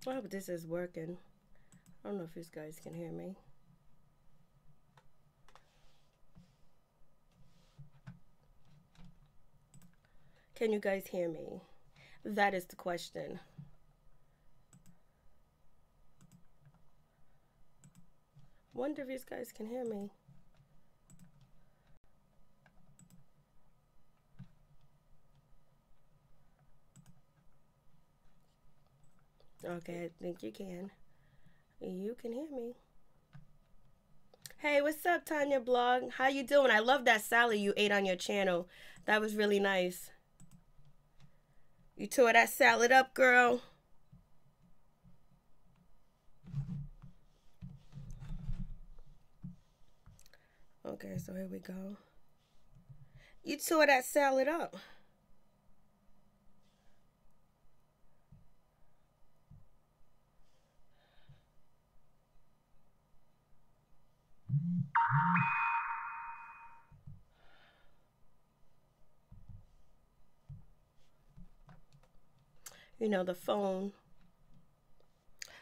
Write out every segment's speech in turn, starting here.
I hope this is working. I don't know if you guys can hear me. Can you guys hear me? That is the question. Wonder if you guys can hear me. Okay, I think you can. You can hear me. Hey, what's up, Tanya Blog? How you doing? I love that salad you ate on your channel. That was really nice. You tore that salad up, girl. Okay, so here we go. You tore that salad up. You know, the phone.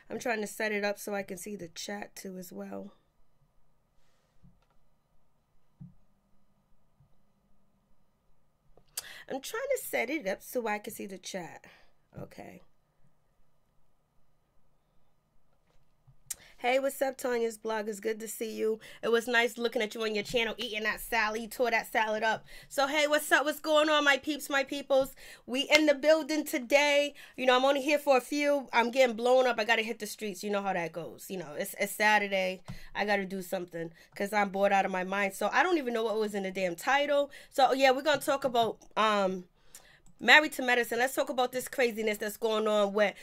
I'm trying to set it up so I can see the chat too as well. I'm trying to set it up so I can see the chat. Okay. Hey, what's up, Tanya's blog? It's good to see you. It was nice looking at you on your channel, eating that salad. You tore that salad up. So, hey, what's up? What's going on, my peeps, my peoples? We in the building today. You know, I'm only here for a few. I'm getting blown up. I got to hit the streets. You know how that goes. You know, it's Saturday. I got to do something because I'm bored out of my mind. So, I don't even know what was in the damn title. So, yeah, we're going to talk about Married to Medicine. Let's talk about this craziness that's going on with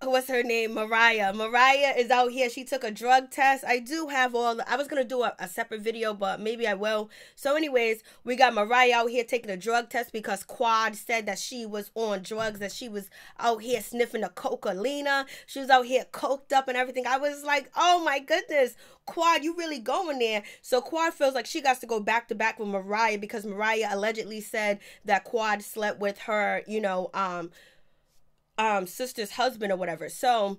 what's her name? Mariah. Mariah is out here. She took a drug test. I do have I was going to do a separate video, but maybe I will. So anyways, we got Mariah out here taking a drug test because Quad said that she was on drugs, that she was out here sniffing the cocaine. She was out here coked up and everything. I was like, oh my goodness, Quad, you really going there. So Quad feels like she got to go back to back with Mariah because Mariah allegedly said that Quad slept with her, you know, sister's husband or whatever. So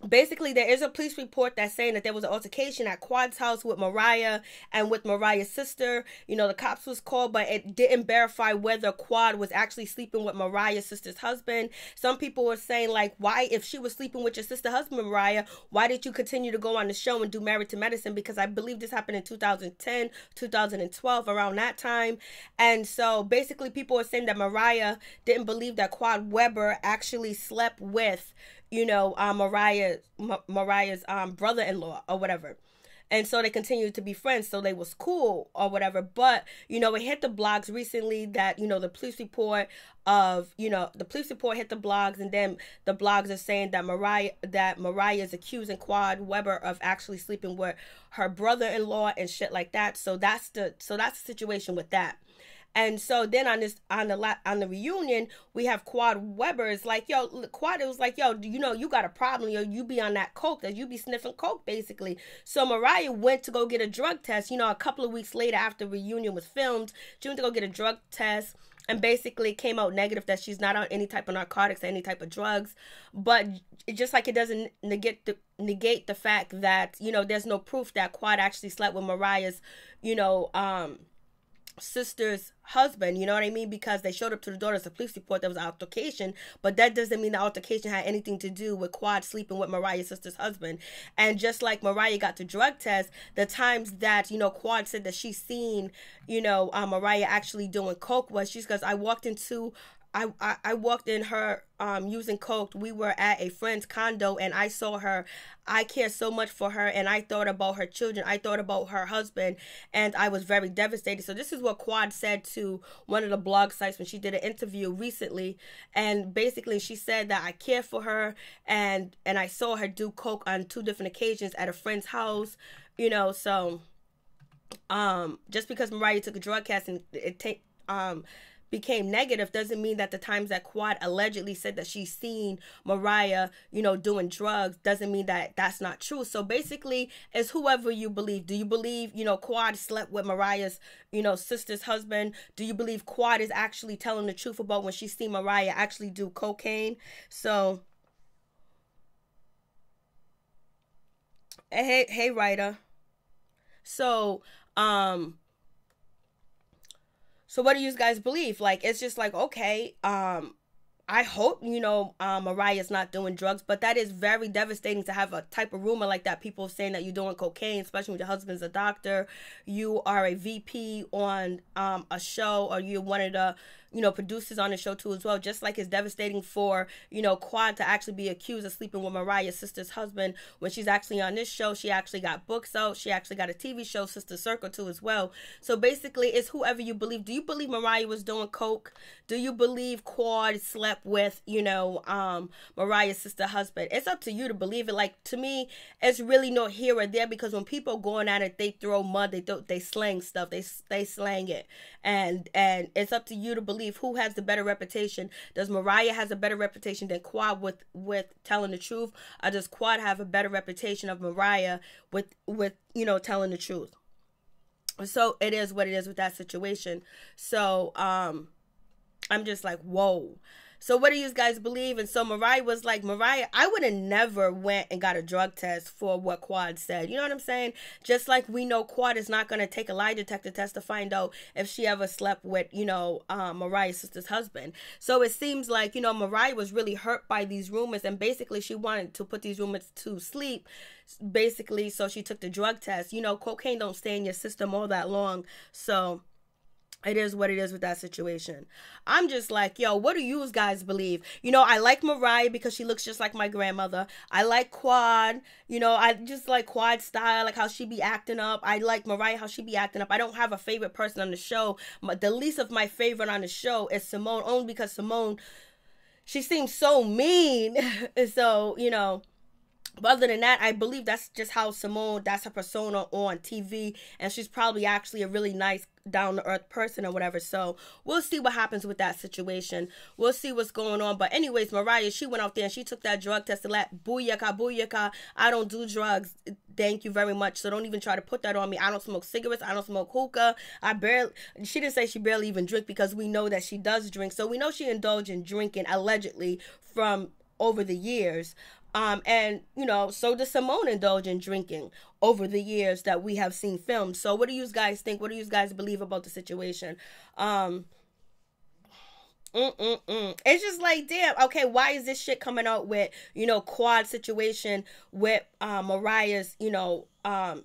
basically there is a police report that's saying that there was an altercation at Quad's house with Mariah and with Mariah's sister. You know, the cops was called, but it didn't verify whether Quad was actually sleeping with Mariah's sister's husband. Some people were saying, like, why, if she was sleeping with your sister husband, Mariah, why did you continue to go on the show and do Married to Medicine? Because I believe this happened in 2010, 2012, around that time. And so basically people were saying that Mariah didn't believe that Quad Weber actually slept with, you know, Mariah's brother-in-law or whatever. And so they continued to be friends, so they was cool or whatever. But, you know, it hit the blogs recently that, you know, the police report hit the blogs, and then the blogs are saying that Mariah is accusing Quad Weber of actually sleeping with her brother-in-law and shit like that. So that's the situation with that. And so then on the reunion, we have Quad Weber. It's like, yo, Quad, it was like, yo, you know, you got a problem, yo, you be on that coke, that you be sniffing coke, basically. So Mariah went to go get a drug test, you know, a couple of weeks later after the reunion was filmed. She went to go get a drug test and basically came out negative that she's not on any type of narcotics or any type of drugs. But just like it doesn't negate the fact that, you know, there's no proof that Quad actually slept with Mariah's, you know, sister's husband, you know what I mean? Because they showed up to the door as a police report, there was an altercation, but that doesn't mean the altercation had anything to do with Quad sleeping with Mariah's sister's husband. And just like Mariah got the drug test, the times that, you know, Quad said that she's seen, you know, Mariah actually doing coke was, she's because I walked in her using coke. We were at a friend's condo and I saw her. I care so much for her and I thought about her children. I thought about her husband and I was very devastated. So this is what Quad said to one of the blog sites when she did an interview recently. And basically she said that I care for her and I saw her do coke on 2 different occasions at a friend's house, you know. So just because Mariah took a drug test and became negative doesn't mean that the times that Quad allegedly said that she's seen Mariah, you know, doing drugs, doesn't mean that that's not true. So basically, it's whoever you believe. Do you believe, you know, Quad slept with Mariah's, you know, sister's husband? Do you believe Quad is actually telling the truth about when she seen Mariah actually do cocaine? So, hey, Ryder. So, so what do you guys believe? Like, it's just like, okay, I hope, you know, Mariah's not doing drugs, but that is very devastating to have a type of rumor like that. People saying that you're doing cocaine, especially when your husband's a doctor, you are a VP on a show, or you're one of the, you know, producers on the show too as well. Just like it's devastating for, you know, Quad to actually be accused of sleeping with Mariah's sister's husband when she's actually on this show. She actually got books out. She actually got a TV show, Sister Circle, too as well. So basically, it's whoever you believe. Do you believe Mariah was doing coke? Do you believe Quad slept with, you know, Mariah's sister husband? It's up to you to believe it. Like, to me, it's really no here or there, because when people going at it, they throw mud, they slang stuff, they slang it, and it's up to you to believe who has the better reputation. Does Mariah has a better reputation than Quad with telling the truth, or does Quad have a better reputation of Mariah with you know, telling the truth? So it is what it is with that situation. So I'm just like, whoa. So what do you guys believe? And so Mariah was like, Mariah, I would have never went and got a drug test for what Quad said. You know what I'm saying? Just like we know Quad is not going to take a lie detector test to find out if she ever slept with, you know, Mariah's sister's husband. So it seems like, you know, Mariah was really hurt by these rumors, and basically she wanted to put these rumors to sleep, basically, so she took the drug test. You know, cocaine don't stay in your system all that long. So it is what it is with that situation. I'm just like, yo, what do you guys believe? You know, I like Mariah because she looks just like my grandmother. I like Quad. You know, I just like Quad's style, like how she be acting up. I like Mariah, how she be acting up. I don't have a favorite person on the show. The least of my favorite on the show is Simone, only because Simone, she seems so mean. So, you know, but other than that, I believe that's just how Simone, that's her persona on TV. And she's probably actually a really nice, down-to-earth person or whatever. So we'll see what happens with that situation. We'll see what's going on. But anyways, Mariah, she went out there and she took that drug test and let, booyaka, booyaka, I don't do drugs. Thank you very much. So don't even try to put that on me. I don't smoke cigarettes. I don't smoke hookah. She didn't say she barely even drink, because we know that she does drink. So we know she indulged in drinking, allegedly, from over the years. And, you know, so does Simone indulge in drinking over the years that we have seen filmed. So what do you guys think? What do you guys believe about the situation? It's just like, damn, okay, why is this shit coming out with, you know, Quad situation with Mariah's, you know,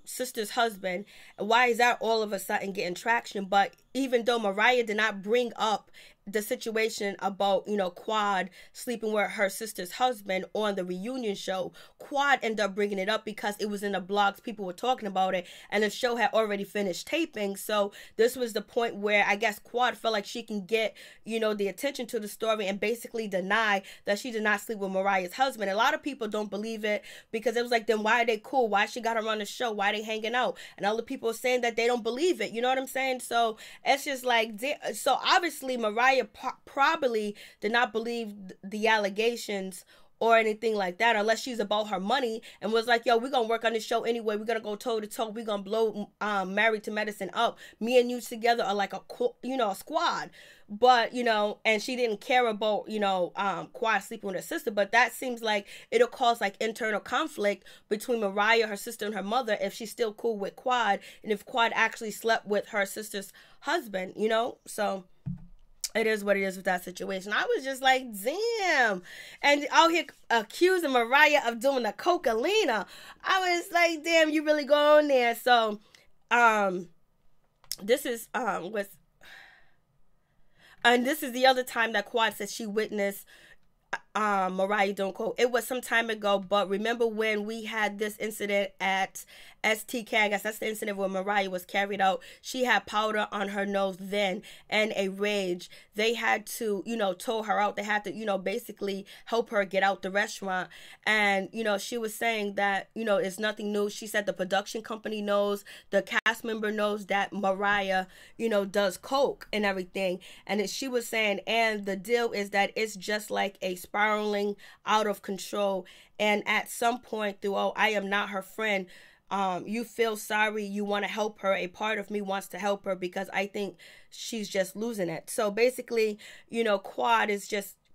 sister's husband? Why is that all of a sudden getting traction? But even though Mariah did not bring up the situation about, you know, Quad sleeping with her sister's husband on the reunion show, Quad ended up bringing it up because it was in the blogs, people were talking about it, and the show had already finished taping. So this was the point where I guess Quad felt like she can get, you know, the attention to the story and basically deny that she did not sleep with Mariah's husband. A lot of people don't believe it, because it was like, then why are they cool? Why she got her on the show? Why they hanging out? And other people are saying that they don't believe it. You know what I'm saying? So it's just like, so obviously Mariah probably did not believe the allegations or anything like that, unless she's about her money and was like, yo, we're gonna work on this show anyway, we're gonna go toe to toe, we're gonna blow Married to Medicine up, me and you together are like a, you know, a squad. But, you know, and she didn't care about, you know, Quad sleeping with her sister. But that seems like it'll cause like internal conflict between Mariah, her sister, and her mother if she's still cool with Quad, and if Quad actually slept with her sister's husband, you know. So it is what it is with that situation. I was just like, damn. And out here accusing Mariah of doing the cocaine. I was like, damn, you really go on there. So this is and this is the other time that Quad said she witnessed Mariah doing coke. It was some time ago, but remember when we had this incident at STK, I guess that's the incident where Mariah was carried out. She had powder on her nose then and a rage. They had to, tow her out. They had to, basically help her get out the restaurant. And, she was saying that, it's nothing new. She said the production company knows, the cast member knows that Mariah, does coke and everything. And she was saying, and the deal is that it's just like a spiraling out of control. And at some point through, I am not her friend. You feel sorry, you want to help her. A part of me wants to help her because I think she's just losing it. So basically,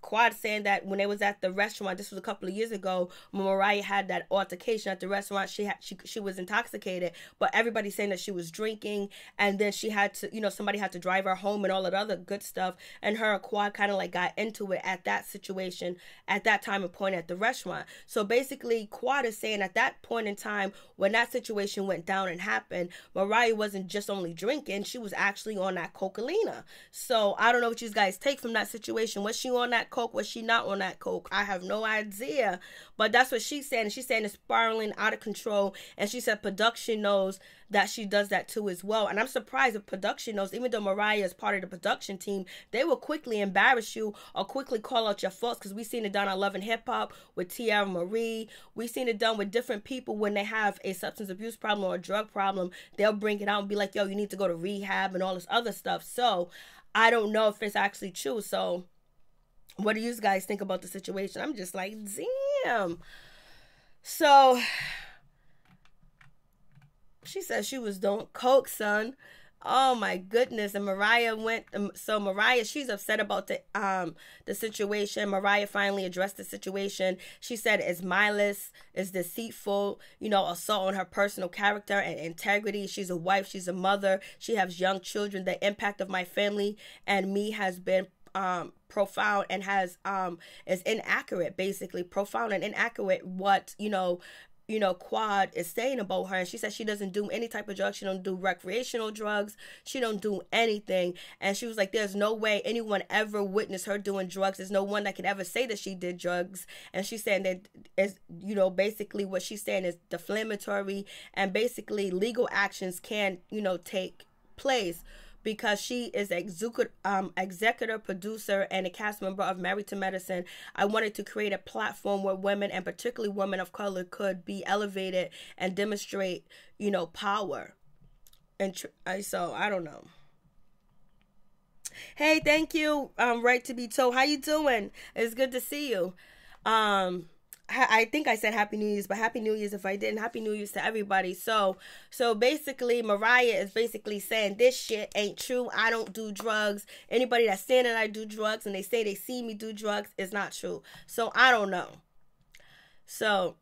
Quad saying that when they was at the restaurant, this was a couple of years ago, when Mariah had that altercation at the restaurant, she was intoxicated, but everybody's saying that she was drinking, and then she had to, somebody had to drive her home and all that other good stuff, and her and Quad kind of like got into it at that situation, at that time and point at the restaurant. So basically, Quad is saying at that point in time, when that situation went down and happened, Mariah wasn't just only drinking, she was actually on that cocaine. So I don't know what you guys take from that situation. Was she on that coke? Was she not on that coke? I have no idea, but that's what she's saying. She's saying it's spiraling out of control, and she said production knows that she does that too as well. And I'm surprised if production knows, even though Mariah is part of the production team, they will quickly embarrass you or quickly call out your faults, because we've seen it done on Love and Hip Hop with Teairra Marie. We've seen it done with different people when they have a substance abuse problem or a drug problem. They'll bring it out and be like, yo, you need to go to rehab and all this other stuff. So I don't know if it's actually true. So what do you guys think about the situation? I'm just like, damn. So she said she was doing coke, son. Oh my goodness. And Mariah went, so Mariah, she's upset about the situation. Mariah finally addressed the situation. She said it's mindless, it's deceitful, assault on her personal character and integrity. She's a wife, she's a mother, she has young children. The impact of my family and me has been profound and is inaccurate, basically profound and inaccurate what Quad is saying about her. And she said she doesn't do any type of drugs. She don't do recreational drugs. She don't do anything. And she was like, there's no way anyone ever witnessed her doing drugs. There's no one that can ever say that she did drugs. And she's saying that is, basically what she's saying is defamatory, and basically legal actions can, take place, because she is executive producer and a cast member of Married to Medicine. I wanted to create a platform where women, and particularly women of color, could be elevated and demonstrate, power. And so I don't know. Hey, thank you, Right to be Told. How you doing? It's good to see you. I think I said Happy New Year's, but Happy New Year's if I didn't. Happy New Year's to everybody. So basically, Mariah is basically saying this shit ain't true. I don't do drugs. Anybody that's saying that I do drugs and they say they see me do drugs is not true. So I don't know. So,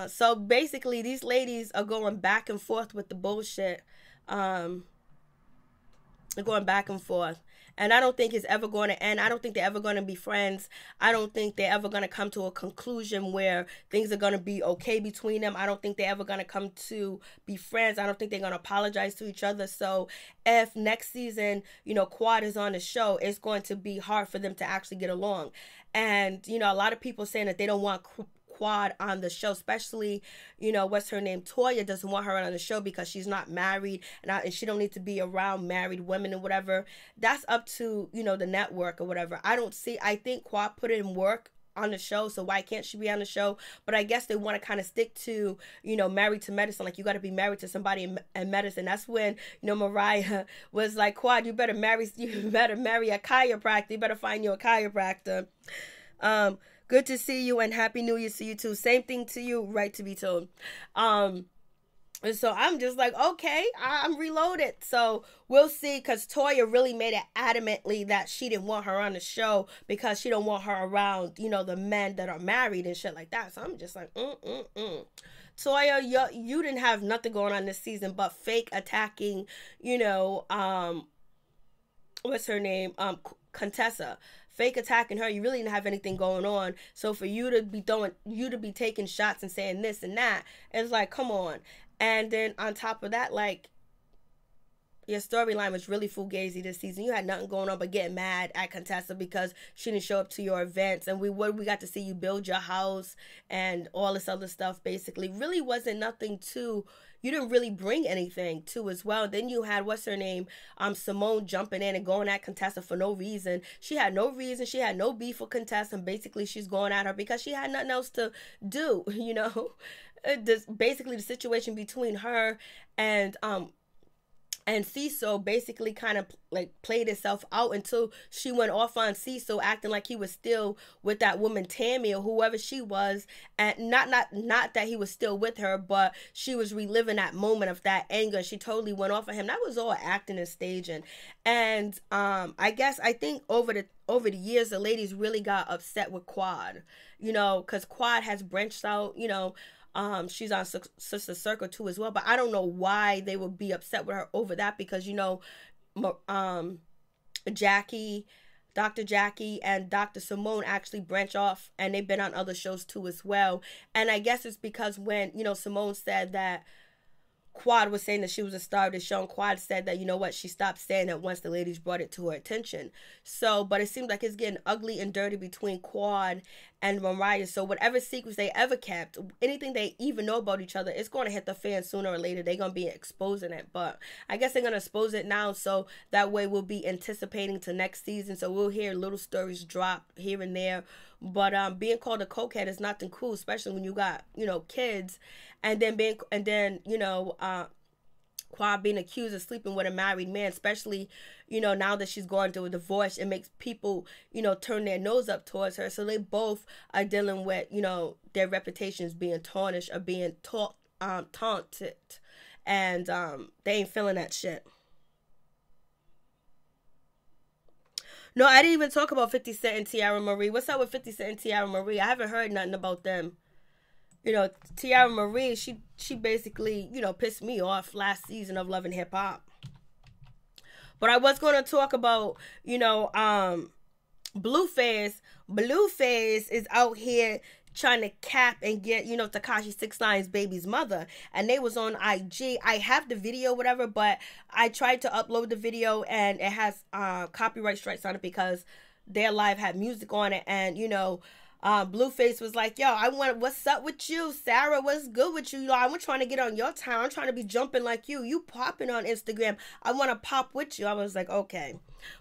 So basically, these ladies are going back and forth with the bullshit. They're going back and forth. And I don't think it's ever going to end. I don't think they're ever going to be friends. I don't think they're ever going to come to a conclusion where things are going to be okay between them. I don't think they're ever going to come to be friends. I don't think they're going to apologize to each other. So if next season, Quad is on the show, it's going to be hard for them to actually get along. And, a lot of people saying that they don't want Quad on the show, especially, what's her name, Teairra doesn't want her on the show because she's not married, and she don't need to be around married women and whatever. That's up to, the network or whatever. I think Quad put in work on the show, so why can't she be on the show? But I guess they want to kind of stick to, Married to Medicine. Like, you got to be married to somebody in medicine. That's when, Mariah was like, Quad, you better marry a chiropractor. You better find you a chiropractor. Good to see you, and Happy New Year to you too. Same thing to you, Right to be Told. And so I'm just like, okay, I'm reloaded. So we'll see, because Teairra really made it adamantly that she didn't want her on the show because she don't want her around, the men that are married and shit like that. So I'm just like, Teairra, you didn't have nothing going on this season but fake attacking, what's her name? Contessa. Fake attacking her. You really didn't have anything going on. So for you to be taking shots and saying this and that, it's like, come on. And then on top of that, like, Your storyline was really fugazi this season. You had nothing going on but getting mad at Contessa because she didn't show up to your events, and we got to see you build your house and all this other stuff. Basically, really wasn't nothing to. You didn't really bring anything to as well. Then you had, what's her name, Simone jumping in and going at Contessa for no reason. She had no reason. She had no beef with Contessa, and basically she's going at her because she had nothing else to do. You know, basically the situation between her and Cecil basically kind of like played itself out until she went off on Cecil, acting like he was still with that woman Tammy or whoever she was, and not that he was still with her, but she was reliving that moment of that anger. She totally went off on him. That was all acting and staging. And I think over the years, the ladies really got upset with Quad, you know, because Quad has branched out, you know. She's on Sister Circle too as well, but I don't know why they would be upset with her over that, because, you know, Jackie, Dr. Jackie and Dr. Simone actually branch off, and they've been on other shows too as well. And I guess it's because when, you know, Simone said that Quad was saying that she was a star of the show, and Quad said that, you know what, she stopped saying that once the ladies brought it to her attention. So, but it seems like it's getting ugly and dirty between Quad and Mariah. So whatever secrets they ever kept, anything they even know about each other, it's going to hit the fan sooner or later. They're going to be exposing it. But I guess they're going to expose it now, so that way we'll be anticipating to next season. So we'll hear little stories drop here and there. But being called a cokehead is nothing cool, especially when you got, you know, kids, and then you know, Quad being accused of sleeping with a married man, especially, you know, now that she's going through a divorce, it makes people, you know, turn their nose up towards her. So they both are dealing with, you know, their reputations being tarnished or being taunted, and they ain't feeling that shit. No, I didn't even talk about 50 Cent and Teairra Marie. What's up with 50 Cent and Teairra Marie? I haven't heard nothing about them. You know, Teairra Marie, she basically, you know, pissed me off last season of Love and Hip Hop. But I was going to talk about, you know, Blueface. Blueface is out here trying to cap and get, you know, Tekashi69's baby's mother, and they was on IG. I have the video, whatever, but I tried to upload the video and it has copyright strikes on it because their live had music on it. And, you know, Blueface was like, yo, what's up with you, Sarah? What's good with you? Yo, I'm trying to get on your time. I'm trying to be jumping like you popping on Instagram. I want to pop with you. I was like, okay,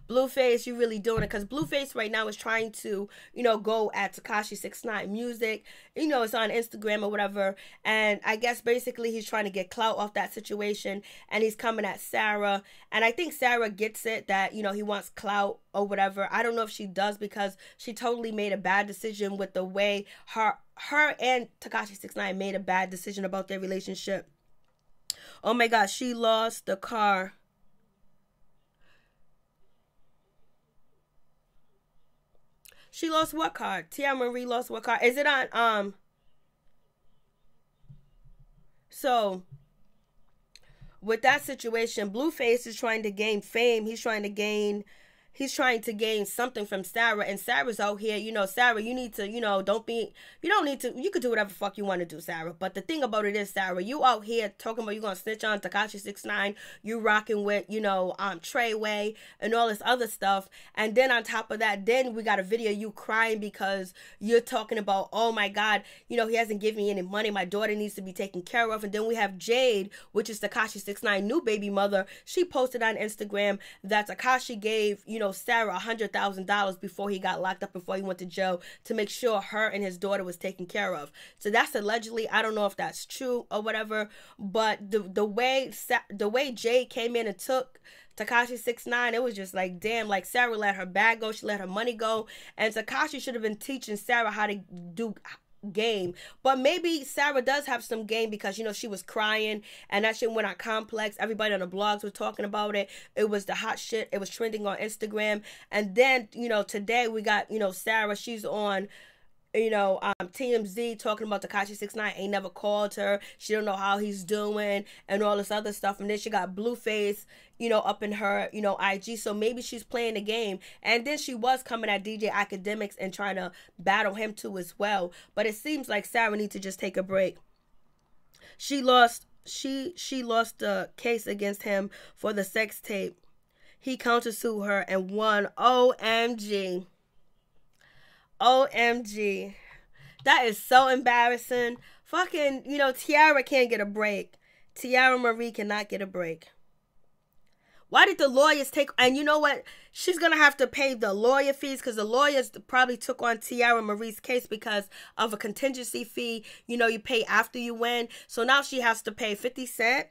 Blueface, you really doing it? Because Blueface right now is trying to, you know, go at Tekashi69 music. You know, it's on Instagram or whatever. And I guess basically he's trying to get clout off that situation. And he's coming at Sarah. And I think Sarah gets it that, you know, he wants clout or whatever. I don't know if she does, because she totally made a bad decision with the way her and Tekashi69 made a bad decision about their relationship. Oh my God, she lost the car. She lost what car? Teairra Marie lost what car? Is it on, so, with that situation, Blueface is trying to gain fame. He's trying to gain something from Sarah, and Sarah's out here, you know, Sarah, you need to, you know, you could do whatever the fuck you want to do, Sarah. But the thing about it is, Sarah, you out here talking about you gonna snitch on Tekashi69, you rocking with, you know, Treyway and all this other stuff. And then on top of that, then we got a video of you crying because you're talking about, oh my God, you know, he hasn't given me any money, my daughter needs to be taken care of. And then we have Jade, which is Tekashi69 new baby mother. She posted on Instagram that Tekashi gave, you know, Sarah $100,000 before he got locked up, before he went to jail, to make sure her and his daughter was taken care of. So that's allegedly, I don't know if that's true or whatever, but the way Jade came in and took Tekashi69, it was just like, damn, like Sarah let her bag go, she let her money go, and Tekashi should have been teaching Sarah how to do game. But maybe Sarah does have some game, because, you know, she was crying and that shit went on Complex. Everybody on the blogs were talking about it. It was the hot shit. It was trending on Instagram. And then, you know, today we got, you know, Sarah, she's on, you know, TMZ talking about Tekashi69 ain't never called her. She don't know how he's doing and all this other stuff. And then she got Blueface, you know, up in her, you know, IG. So maybe she's playing the game. And then she was coming at DJ Academics and trying to battle him too as well. But it seems like Sarah needs to just take a break. She lost she lost the case against him for the sex tape. He countersued her and won. OMG. OMG. That is so embarrassing. Fucking, you know, Teairra can't get a break. Teairra Marie cannot get a break. Why did the lawyers take... And you know what? She's going to have to pay the lawyer fees because the lawyers probably took on Teairra Marie's case because of a contingency fee. You know, you pay after you win. So now she has to pay 50 Cent.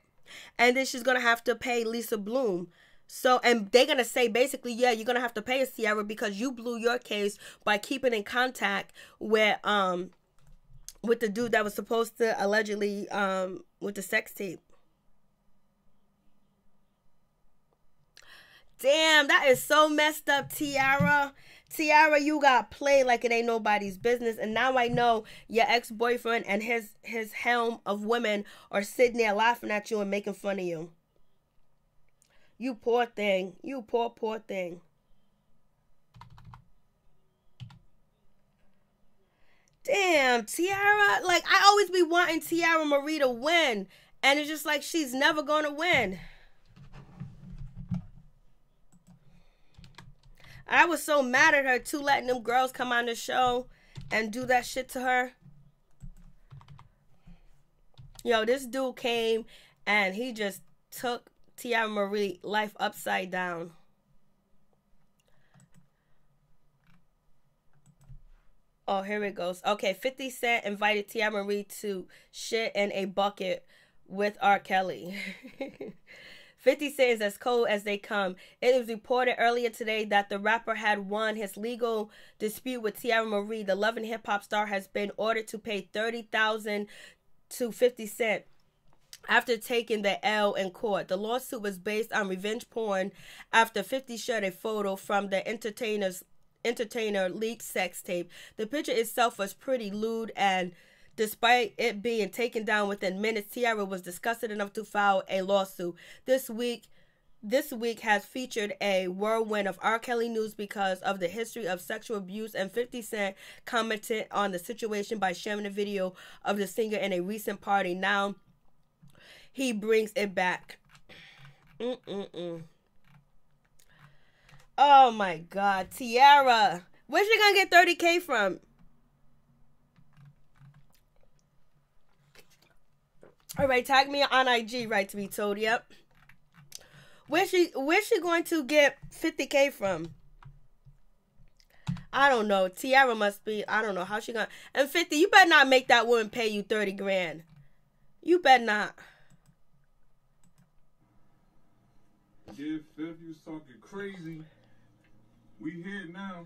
And then she's going to have to pay Lisa Bloom. So, and they're going to say basically, yeah, you're going to have to pay us, Teairra, because you blew your case by keeping in contact with the dude that was supposed to allegedly, with the sex tape. Damn, that is so messed up, Teairra. Teairra, you got played like it ain't nobody's business. And now I know your ex-boyfriend and his helm of women are sitting there laughing at you and making fun of you. You poor thing. You poor thing. Damn, Teairra. Like, I always be wanting Teairra Marie to win. And it's just like she's never going to win. I was so mad at her too, letting them girls come on the show and do that shit to her. Yo, this dude came and he just took Teairra Marie life upside down. Oh, here it goes. Okay, 50 Cent invited Teairra Marie to shit in a bucket with R. Kelly. 50 Cent is as cold as they come. It was reported earlier today that the rapper had won his legal dispute with Teairra Marie. The Love and Hip Hop star has been ordered to pay $30,000 to 50 Cent after taking the L in court. The lawsuit was based on revenge porn after 50 shared a photo from the entertainer leaked sex tape. The picture itself was pretty lewd, and despite it being taken down within minutes, Teairra was disgusted enough to file a lawsuit. This week has featured a whirlwind of R. Kelly news because of the history of sexual abuse, and 50 Cent commented on the situation by sharing a video of the singer in a recent party. Now he brings it back. Oh my God, Teairra. Where's she gonna get 30K from? All right, tag me on IG, right to be told. Yep. Where's she going to get 50K from? I don't know. Teairra must be. I don't know how she gonna. And 50, you better not make that woman pay you 30 grand. You better not. Yeah, Fifth, you was talking crazy. We here now.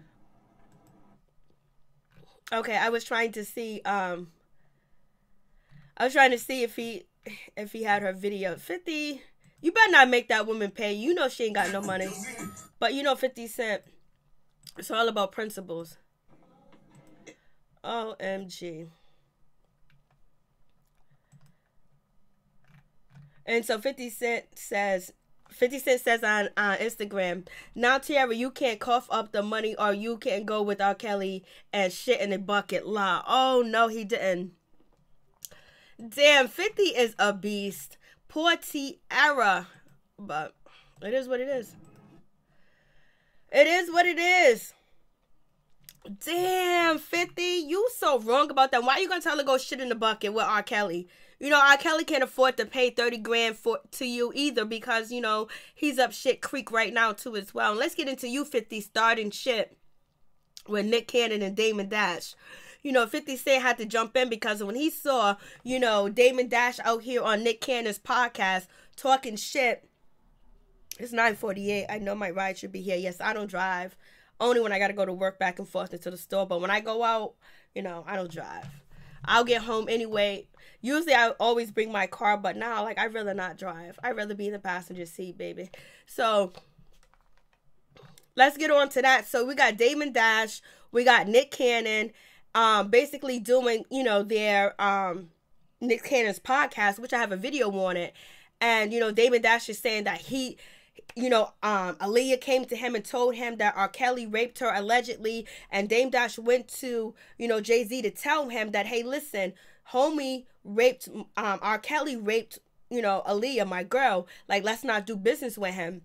Okay, I was trying to see. I was trying to see if he had her video. 50, you better not make that woman pay. You know she ain't got no money. But you know 50 Cent, it's all about principles. OMG. And so 50 Cent says on Instagram, now Teairra, you can't cough up the money or you can't go with R. Kelly and shit in a bucket. La. Oh no, he didn't. Damn, 50 is a beast. Poor Teairra. But it is what it is. It is what it is. Damn, 50. You so wrong about that. Why are you going to tell her to go shit in the bucket with R. Kelly? You know, R. Kelly can't afford to pay 30 grand to you either because, you know, he's up shit creek right now too as well. And let's get into you, 50, starting shit with Nick Cannon and Damon Dash. You know, 50 Cent had to jump in because when he saw, you know, Damon Dash out here on Nick Cannon's podcast talking shit. It's 9:48. I know my ride should be here. Yes, I don't drive. Only when I got to go to work back and forth into the store. But when I go out, you know, I don't drive. I'll get home anyway. Usually I always bring my car, but now, like, I'd rather not drive. I'd rather be in the passenger seat, baby. So, let's get on to that. So, we got Damon Dash. We got Nick Cannon. Basically doing, you know, their Nick Cannon's podcast, which I have a video on it. And, you know, Damon Dash is saying that he, you know, Aaliyah came to him and told him that R. Kelly raped her allegedly. And Dame Dash went to, you know, Jay-Z to tell him that, hey, listen, homie raped, R. Kelly raped Aaliyah, my girl, like, let's not do business with him.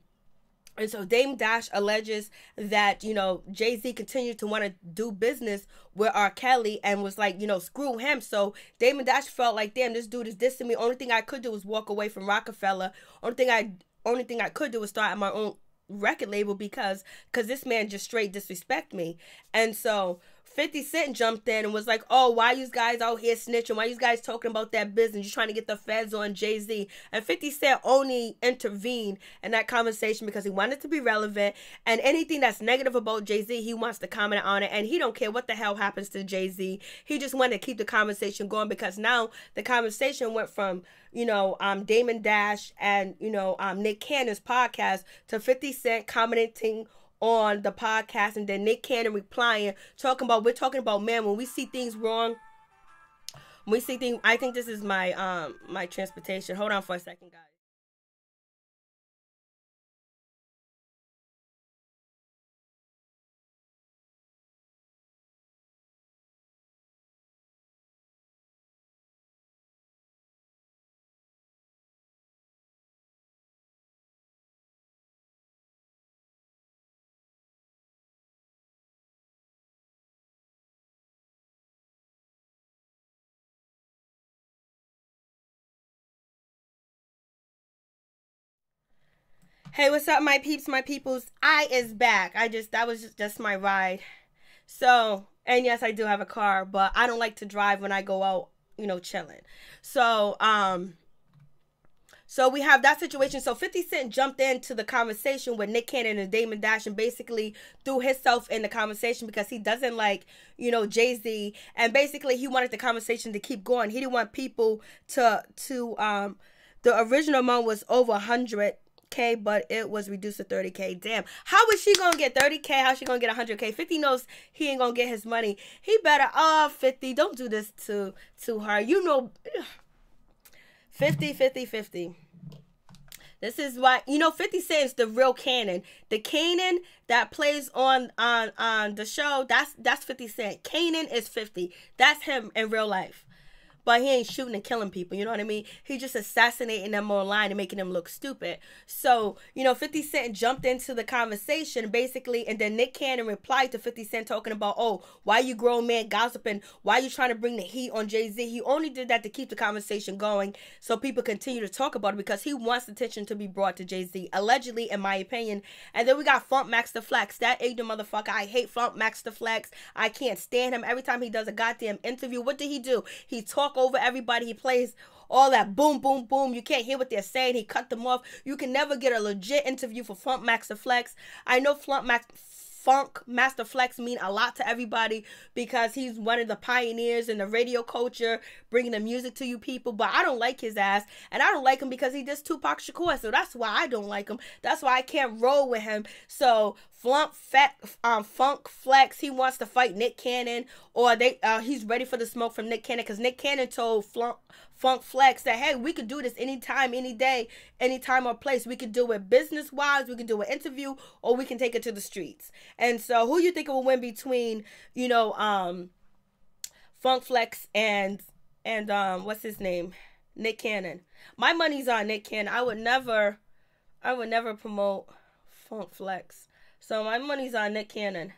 And so Dame Dash alleges that, Jay-Z continued to want to do business with R. Kelly and was like, screw him. So Damon Dash felt like, damn, this dude is dissing me. Only thing I could do was walk away from Rockefeller. Only thing I could do was start my own record label because this man just straight disrespect me. And so 50 Cent jumped in and was like, oh, why you guys out here snitching? Why you guys talking about that business? You're trying to get the feds on Jay-Z. And 50 Cent only intervened in that conversation because he wanted to be relevant. And anything that's negative about Jay-Z, he wants to comment on it. And he don't care what the hell happens to Jay-Z. He just wanted to keep the conversation going because now the conversation went from, Damon Dash and, Nick Cannon's podcast to 50 Cent commenting on the podcast, and then Nick Cannon replying, we're talking about, man, when we see things wrong, I think this is my my transportation. Hold on for a second, guys. Hey, what's up, my peeps, my peoples? I is back. That was just my ride. So, and yes, I do have a car, but I don't like to drive when I go out, chilling. So we have that situation. So 50 Cent jumped into the conversation with Nick Cannon and Damon Dash and basically threw himself in the conversation because he doesn't like, Jay-Z. And basically he wanted the conversation to keep going. He didn't want people to the original amount was over 100K, but it was reduced to 30K. Damn. How is she gonna get 30K? How's she gonna get 100K? 50 knows he ain't gonna get his money. He better, 50, don't do this to her. 50. This is why, 50 Cent is the real Cannon. The Cannon that plays on the show, that's 50 Cent. Cannon is 50. That's him in real life. But he ain't shooting and killing people, you know what I mean? He just assassinating them online and making them look stupid. So, 50 Cent jumped into the conversation, basically, and then Nick Cannon replied to 50 Cent talking about, oh, why you grown man gossiping? Why you trying to bring the heat on Jay-Z? He only did that to keep the conversation going so people continue to talk about it because he wants attention to be brought to Jay-Z, allegedly, in my opinion. And then we got Funk Master Flex, that ignorant motherfucker. I hate Funk Master Flex. I can't stand him. Every time he does a goddamn interview, what did he do? He talk over everybody. He plays all that boom, boom, boom. You can't hear what they're saying. He cut them off. You can never get a legit interview for Funk Master Flex. I know Funk Master Flex mean a lot to everybody because he's one of the pioneers in the radio culture, bringing the music to you people. But I don't like his ass, and I don't like him because he does Tupac Shakur. So that's why I don't like him. That's why I can't roll with him. So Funk Flex, he wants to fight Nick Cannon, or he's ready for the smoke from Nick Cannon because Nick Cannon told Funk Flex that, hey, we could do this anytime, any day, anytime or place. We could do it business-wise, we can do an interview, or we can take it to the streets. And so who you think will win between, Funk Flex and what's his name? Nick Cannon. My money's on Nick Cannon. I would never promote Funk Flex. So my money's on Nick Cannon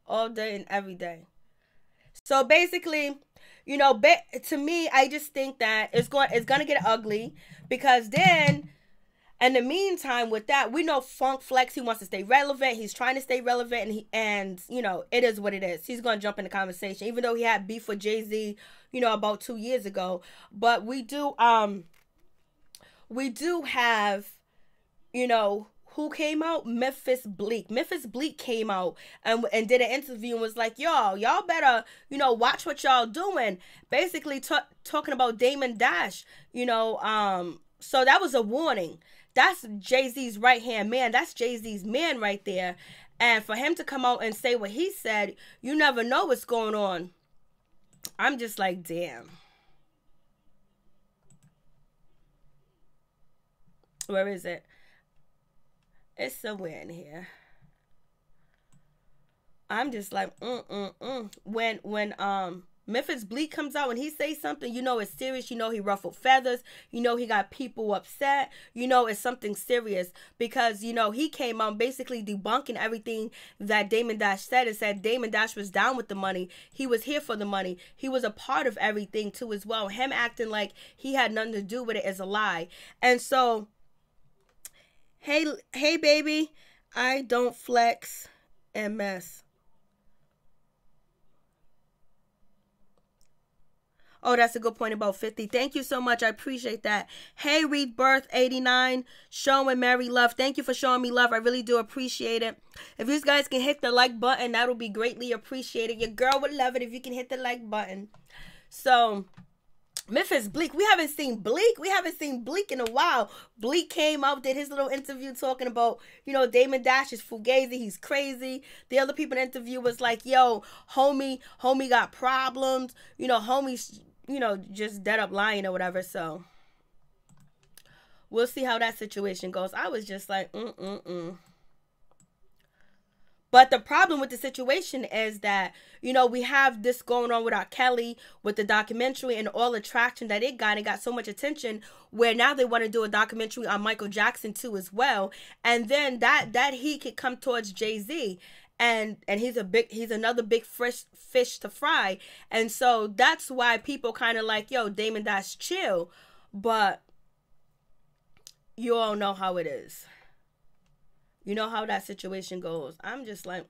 all day and every day. So basically, to me, I just think that it's gonna get ugly because then, in the meantime, with that, we know Funk Flex, he wants to stay relevant. He's trying to stay relevant, and it is what it is. He's gonna jump in the conversation, even though he had beef with Jay-Z, about 2 years ago. But we do have, who came out? Memphis Bleak. Memphis Bleak came out and did an interview and was like, y'all better, watch what y'all doing. Basically talking about Damon Dash, so that was a warning. That's Jay-Z's right-hand man. That's Jay-Z's man right there. And for him to come out and say what he said, you never know what's going on. I'm just like, damn. Where is it? It's somewhere in here. I'm just like, When Memphis Bleak comes out and he says something, you know it's serious, you know he ruffled feathers, you know he got people upset, you know it's something serious, because, you know, he came out basically debunking everything that Damon Dash said, and said Damon Dash was down with the money, he was here for the money, he was a part of everything too as well. Him acting like he had nothing to do with it is a lie. And so, hey baby, I don't flex and mess. Oh, that's a good point about 50. Thank you so much. I appreciate that. Hey, Rebirth 89, showing Mary love. Thank you for showing me love. I really do appreciate it. If you guys can hit the like button, that will be greatly appreciated. Your girl would love it if you can hit the like button. So, Memphis Bleak. We haven't seen Bleak. We haven't seen Bleak in a while. Bleak came out, did his little interview talking about, you know, Damon Dash is fugazi. He's crazy. The other people in the interview was like, yo, homie got problems. You know, homie's, you know, just dead up lying or whatever. So we'll see how that situation goes. I was just like, But the problem with the situation is that, you know, we have this going on with R. Kelly, with the documentary and all the traction that it got. It got so much attention, where now they want to do a documentary on Michael Jackson too as well. And then that heat could come towards Jay-Z. And he's another big fish to fry. And so that's why people kind of like, yo, Damon Dash, chill. But you all know how it is. You know how that situation goes. I'm just like,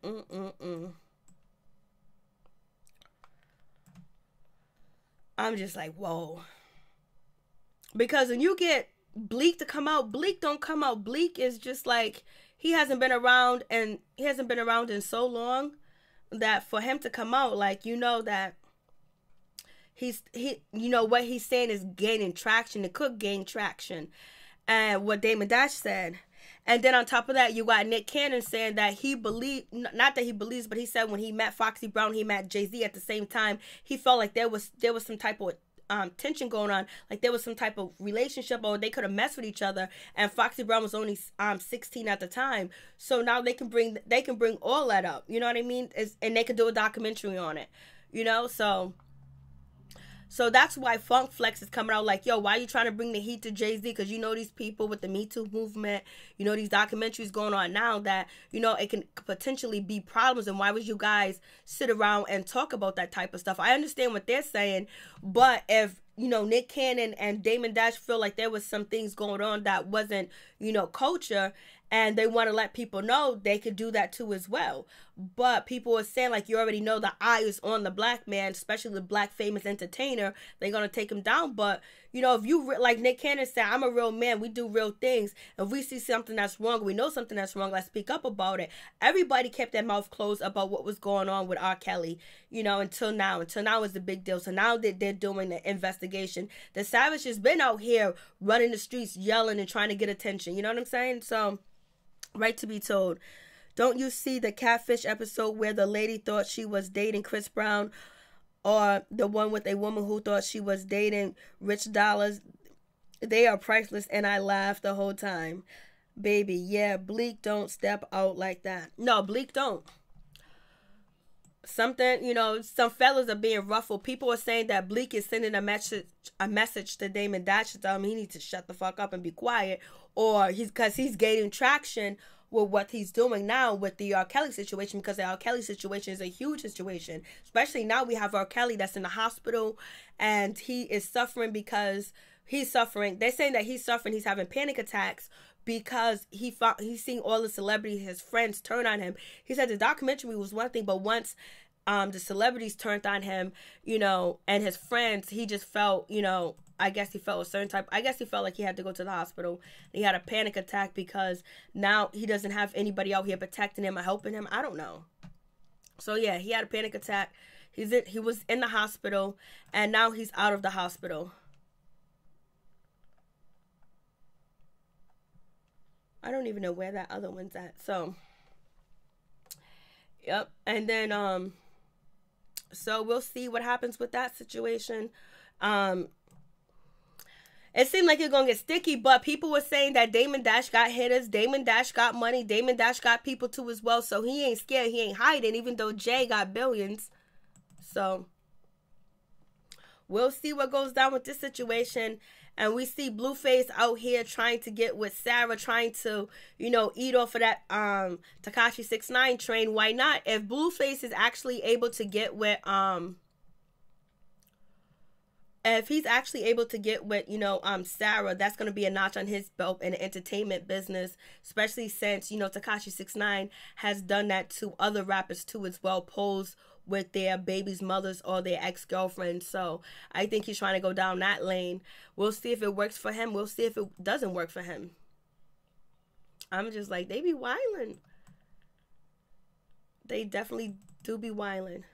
I'm just like, whoa. Because when you get Bleak to come out, Bleak don't come out. Bleak is just like, he hasn't been around in so long that for him to come out, like, you know that he you know what he's saying is gaining traction. It could gain traction. And what Damon Dash said. And then on top of that, you got Nick Cannon saying that he believed, not that he believes, but he said when he met Foxy Brown, he met Jay-Z at the same time. He felt like there was some type of tension going on, like there was some type of relationship, or they could have messed with each other. And Foxy Brown was only 16 at the time, so now they can bring all that up. You know what I mean? And they could do a documentary on it. You know, so that's why Funk Flex is coming out like, yo, why are you trying to bring the heat to Jay-Z? Because you know these people with the Me Too movement, you know these documentaries going on now that, you know, it can potentially be problems. And why would you guys sit around and talk about that type of stuff? I understand what they're saying, but if, you know, Nick Cannon and Damon Dash feel like there was some things going on that wasn't, you know, culture, and they want to let people know, they could do that too as well. But people are saying, like, you already know the eye is on the black man, especially the black famous entertainer. They're going to take him down. But, you know, if you, like Nick Cannon said, I'm a real man. We do real things. If we see something that's wrong, we know something that's wrong, let's speak up about it. Everybody kept their mouth closed about what was going on with R. Kelly, you know, until now. Until now is the big deal. So now that they're doing the investigation, the Savage has been out here running the streets, yelling and trying to get attention. You know what I'm saying? So, right to be told. Don't you see the Catfish episode where the lady thought she was dating Chris Brown, or the one with a woman who thought she was dating Rich Dollars? They are priceless, and I laughed the whole time. Baby, yeah, Bleak don't step out like that. No, Bleak don't. Something, you know, some fellas are being ruffled. People are saying that Bleak is sending a message to Damon Dash to tell him he needs to shut the fuck up and be quiet, or because he's gaining traction with what he's doing now with the R. Kelly situation, because the R. Kelly situation is a huge situation. Especially now we have R. Kelly that's in the hospital, and he is suffering because he's suffering. They're saying that he's suffering. He's having panic attacks because he's seeing all the celebrities, his friends, turn on him. He said the documentary was one thing, but once the celebrities turned on him, you know, and his friends, he just felt, you know, I guess he felt like he had to go to the hospital. He had a panic attack because now he doesn't have anybody out here protecting him or helping him. I don't know. So yeah, he had a panic attack. He was in the hospital, and now he's out of the hospital. I don't even know where that other one's at. So, yep. And then, so we'll see what happens with that situation. It seemed like it's going to get sticky, but people were saying that Damon Dash got hitters, Damon Dash got money, Damon Dash got people too as well, so he ain't scared, he ain't hiding, even though Jay got billions. So, we'll see what goes down with this situation. And we see Blueface out here trying to get with Sarah, trying to, you know, eat off of that Tekashi69 train. Why not? If Blueface is actually able to get with if he's actually able to get with, you know, Sarah, that's going to be a notch on his belt in the entertainment business, especially since, you know, Tekashi69 has done that to other rappers too as well, posed with their baby's mothers or their ex-girlfriends. So I think he's trying to go down that lane. We'll see if it works for him. We'll see if it doesn't work for him. I'm just like, they be wildin'. They definitely do be wildin'.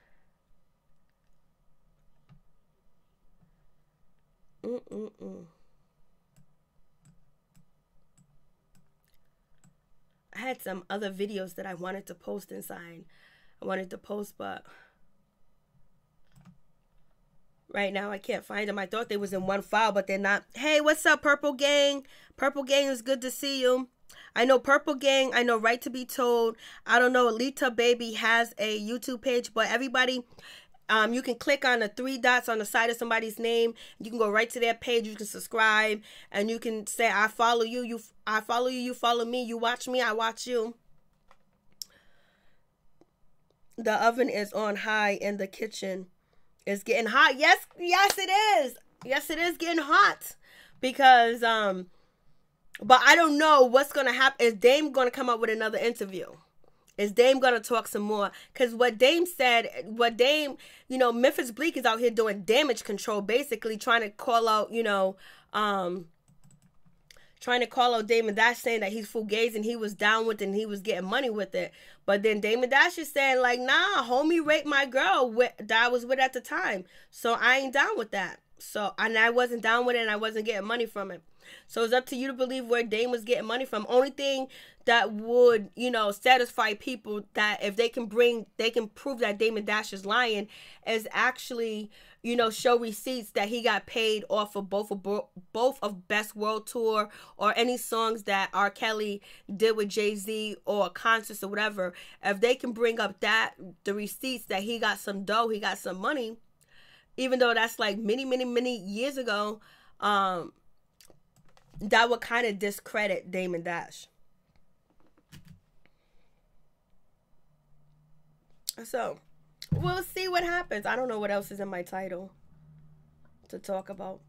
I had some other videos that I wanted to post inside. I wanted to post, but right now I can't find them. I thought they was in one file, but they're not. Hey, what's up, Purple Gang? Purple Gang, is good to see you. I know Purple Gang. I know Right to Be Told. I don't know, Alita Baby has a YouTube page, but everybody, you can click on the 3 dots on the side of somebody's name. You can go right to their page. You can subscribe, and you can say, I follow you. I follow you. You follow me. You watch me. I watch you. The oven is on high in the kitchen. It's getting hot. Yes, it is. Yes, it is getting hot. Because, but I don't know what's going to happen. Is Dame going to come up with another interview? Is Dame going to talk some more? Because what Dame said, you know, Memphis Bleak is out here doing damage control, basically trying to call out, you know, trying to call out Damon Dash, saying that he's fugazi and he was down with it and he was getting money with it. But then Damon Dash is saying, like, nah, homie raped my girl that I was with at the time. So I ain't down with that. So, and I wasn't down with it and I wasn't getting money from it. So it's up to you to believe where Dame was getting money from. Only thing that would, you know, satisfy people, that if they can prove that Damon Dash is lying, is actually, you know, show receipts that he got paid off of both of Best World Tour or any songs that R. Kelly did with Jay-Z or concerts or whatever. If they can bring up the receipts that he got some dough, he got some money, even though that's like many years ago, that would kind of discredit Damon Dash. So, we'll see what happens. I don't know what else is in my title to talk about.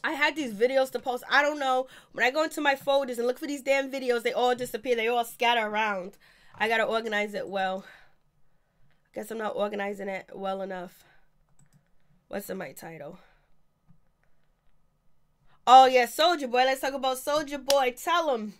I had these videos to post. I don't know. When I go into my folders and look for these damn videos, they all disappear. They all scatter around. I got to organize it well. I guess I'm not organizing it well enough. What's in my title? Oh, yeah, Soulja Boy. Let's talk about Soulja Boy. Tell him.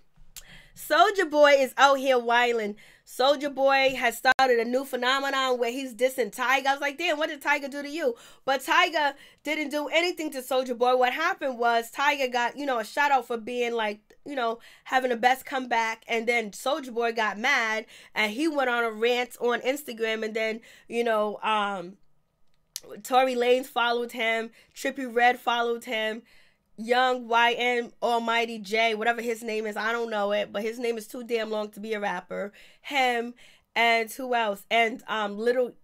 Soulja Boy is out here wilding. Soulja Boy has started a new phenomenon where he's dissing Tyga. I was like, damn, what did Tyga do to you? But Tyga didn't do anything to Soulja Boy. What happened was Tyga got, you know, a shout out for being like, you know, having the best comeback. And then Soulja Boy got mad and he went on a rant on Instagram. And then, you know, Tory Lanez followed him. Trippie Redd followed him. Young YN Almighty J, whatever his name is, I don't know it, but his name is too damn long to be a rapper. Him and who else? And Little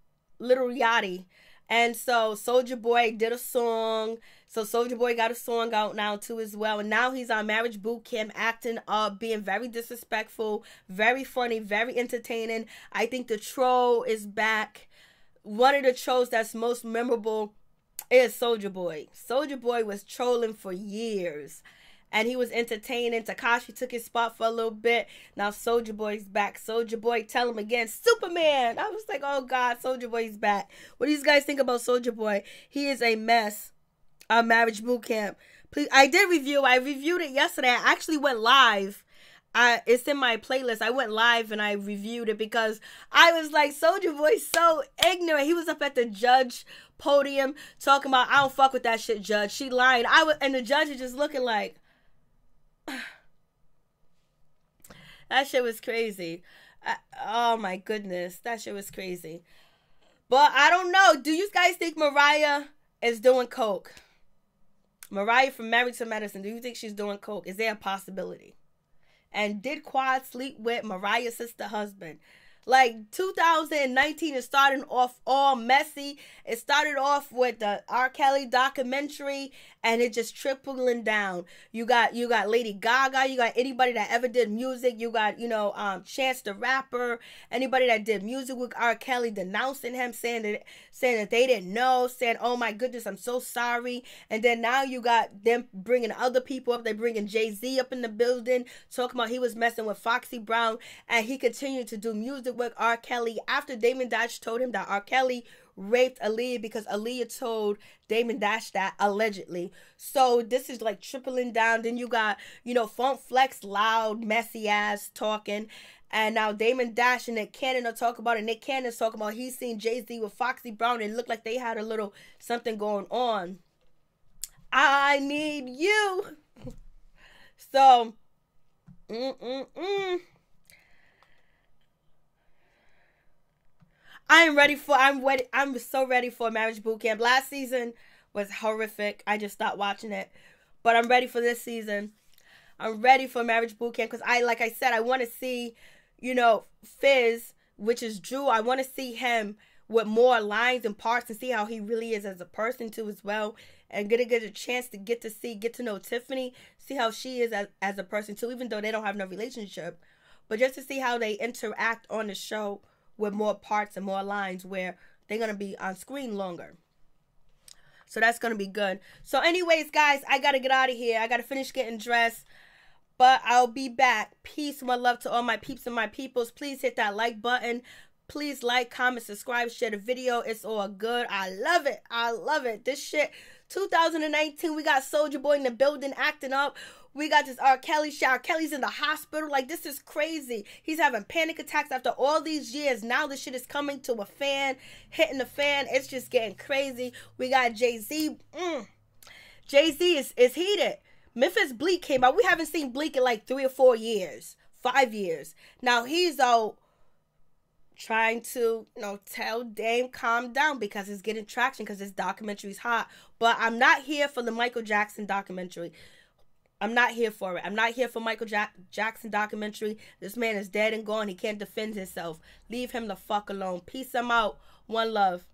Yachty. And so Soulja Boy did a song. So Soulja Boy got a song out now too as well. And now he's on Marriage Boot Camp, acting up, being very disrespectful, very funny, very entertaining. I think the troll is back. One of the trolls that's most memorable is Soulja Boy. Soulja Boy was trolling for years. And he was entertaining. Tekashi took his spot for a little bit. Now Soulja Boy's back. Soulja Boy, tell him again, Superman. I was like, oh God, Soulja Boy's back. What do you guys think about Soulja Boy? He is a mess. Marriage Boot Camp. Please, I reviewed it yesterday. I actually went live. It's in my playlist. I went live and I reviewed it because I was like, Soulja Boy's so ignorant. He was up at the judge podium talking about, I don't fuck with that shit, judge. She lied. And the judge is just looking like, that shit was crazy. Oh my goodness. That shit was crazy. But I don't know. Do you guys think Mariah is doing coke? Mariah from Married to Medicine. Do you think she's doing coke? Is there a possibility? And did Quad sleep with Mariah's sister husband? Like 2019 is starting off all messy. It started off with the R. Kelly documentary, and it just tripling down. You got Lady Gaga. You got anybody that ever did music. You got Chance the Rapper. Anybody that did music with R. Kelly denouncing him, saying that they didn't know, saying, "Oh my goodness, I'm so sorry." And then now you got them bringing other people up. They're bringing Jay-Z up in the building, talking about he was messing with Foxy Brown, and he continued to do music with R. Kelly after Damon Dash told him that R. Kelly raped Aaliyah, because Aaliyah told Damon Dash that, allegedly. So this is like tripling down. Then you got, Funk Flex, loud, messy ass talking. And now Damon Dash and Nick Cannon are talking about it. Nick Cannon's talking about he's seen Jay-Z with Foxy Brown, and it looked like they had a little something going on. I need you. So, I'm so ready for Marriage Boot Camp. Last season was horrific. I just stopped watching it. But I'm ready for this season. I'm ready for Marriage Boot Camp because like I said, I want to see, Fizz, which is Drew. I want to see him with more lines and parts and see how he really is as a person too as well. And get a chance to get to know Tiffany, see how she is as a person too, even though they don't have no relationship. But just to see how they interact on the show with more parts and more lines where they're going to be on screen longer. So that's going to be good. So anyways, guys, I got to get out of here. I got to finish getting dressed. But I'll be back. Peace and my love to all my peeps and my peoples. Please hit that like button. Please like, comment, subscribe, share the video. It's all good. I love it. I love it. This shit, 2019, we got Soulja Boy in the building acting up. We got this R. Kelly shit. R. Kelly's in the hospital. Like, this is crazy. He's having panic attacks after all these years. Now the shit is coming to a fan, hitting the fan. It's just getting crazy. We got Jay-Z. Jay-Z is heated. Memphis Bleak came out. We haven't seen Bleak in like 3 or 4 years. 5 years. Now he's out trying to, tell Dame calm down because it's getting traction because this documentary's hot. But I'm not here for the Michael Jackson documentary. I'm not here for it. I'm not here for Michael Jackson documentary. This man is dead and gone. He can't defend himself. Leave him the fuck alone. Peace. I'm out. One love.